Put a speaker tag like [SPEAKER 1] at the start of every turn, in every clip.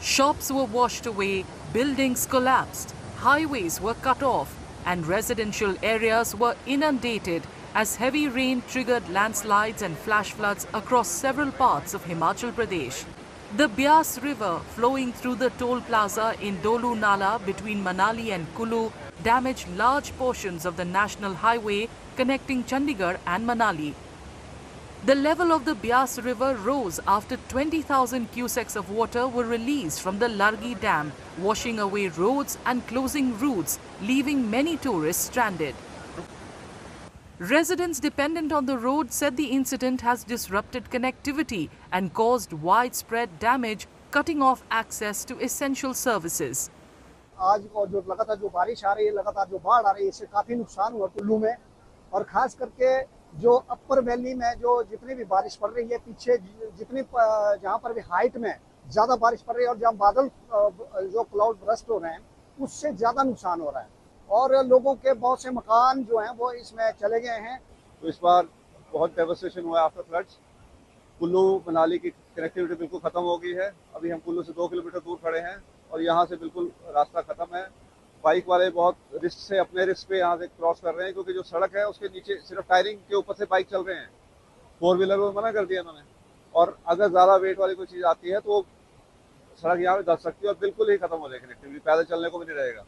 [SPEAKER 1] Shops were washed away, buildings collapsed, highways were cut off, and residential areas were inundated as heavy rain triggered landslides and flash floods across several parts of Himachal Pradesh. The Beas River, flowing through the toll plaza in Dolu Nala between Manali and Kulu, damaged large portions of the national highway connecting Chandigarh and Manali. The level of the Beas River rose after 20,000 cusecs of water were released from the Largi Dam, washing away roads and closing routes, leaving many tourists stranded. Residents dependent on the road said the incident has disrupted connectivity and caused widespread damage, cutting off access to essential services.
[SPEAKER 2] आज को जो लगातार जो बारिश आ रही है, लगातार जो बाढ़ आ रही है, इससे काफी नुकसान हुआ कुल्लू में, और खास करके जो अपर वैली में जो जितनी भी बारिश पड़ रही है, पीछे जितनी जहाँ पर भी हाइट में ज्यादा बारिश पड़ रही है और जहाँ बादल जो क्लाउड बर्स्ट हो रहे हैं, उससे ज्यादा नुकसान हो रहा है और लोगों के बहुत से मकान जो हैं वो इसमें चले गए हैं।
[SPEAKER 3] तो इस बार बहुत डेवस्टेशन हुआ है आफ्टर फ्लड्स। कुल्लू मनाली की कनेक्टिविटी बिल्कुल खत्म हो गई है। अभी हम कुल्लू से 2 किलोमीटर दूर खड़े हैं और यहाँ से बिल्कुल रास्ता खत्म है। बाइक वाले बहुत रिस्क से, अपने रिस्क पे यहाँ से क्रॉस कर रहे हैं, क्योंकि जो सड़क है उसके नीचे सिर्फ टायरिंग के ऊपर से बाइक चल रहे हैं। 4 व्हीलर को मना कर दिया उन्होंने, और अगर ज्यादा वेट वाली कोई चीज आती है तो सड़क यहाँ पे दस सकती है और बिल्कुल ही खत्म हो जाएगी कनेक्टिविटी, पैदल चलने को भी नहीं रहेगा।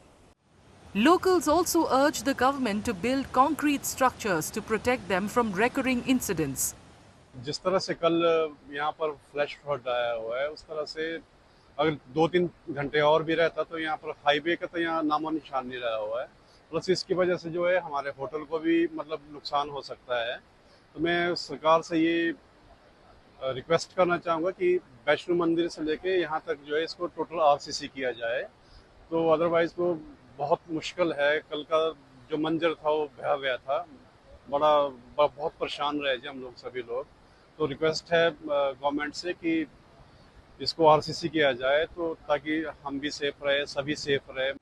[SPEAKER 1] Locals also urged the government to build concrete structures to protect them from recurring incidents.
[SPEAKER 4] जिस तरह से कल यहाँ पर फ्लैश फ्लड आया हुआ है, उस तरह से अगर 2-3 घंटे और भी रहता तो यहाँ पर हाईवे का तो यहाँ नामो निशान नहीं रहा हुआ है। प्लस इसकी वजह से जो है हमारे होटल को भी मतलब नुकसान हो सकता है। तो मैं सरकार से ये रिक्वेस्ट करना चाहूँगा कि वैष्णो मंदिर से लेके यहाँ तक जो है इसको टोटल आरसीसी किया जाए, तो अदरवाइज तो बहुत मुश्किल है। कल का जो मंजर था वो बह गया था, बहुत परेशान रहे थे हम लोग सभी लोग। तो रिक्वेस्ट है गवर्नमेंट से कि इसको आरसीसी किया जाए, तो ताकि हम भी सेफ रहे, सभी सेफ रहे।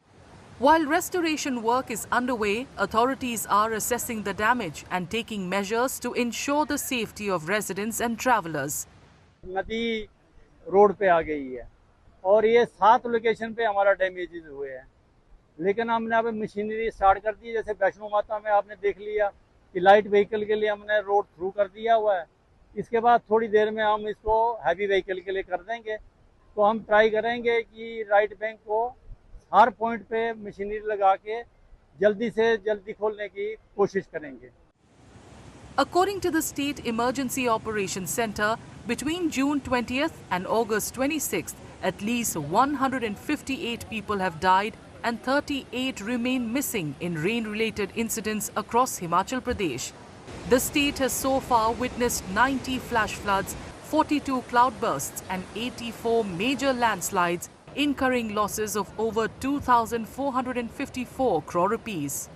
[SPEAKER 1] While restoration work is underway, authorities are assessing the damage and taking measures to ensure the safety of residents and travelers.
[SPEAKER 5] नदी रोड पे आ गई है और ये 7 लोकेशन पे हमारा डैमेजेस हुए हैं, लेकिन हमने अब मशीनरी स्टार्ट कर दी। जैसे वैष्णो माता में आपने देख लिया कि लाइट व्हीकल के लिए हमने रोड थ्रू कर दिया हुआ है। इसके बाद थोड़ी देर में हम इसको हैवी व्हीकल के लिए कर देंगे। तो हम ट्राई करेंगे कि राइट बैंक को हर पॉइंट पे मशीनरी लगा के जल्दी से जल्दी खोलने की कोशिश करेंगे।
[SPEAKER 1] According to the State Emergency Operations Center, between June 20th and August 26th, at least 158 people have died and 38 remain missing in rain-related incidents across Himachal Pradesh. The state has so far witnessed 90 flash floods, 42 cloudbursts and 84 major landslides, incurring losses of over 2,454 crore rupees.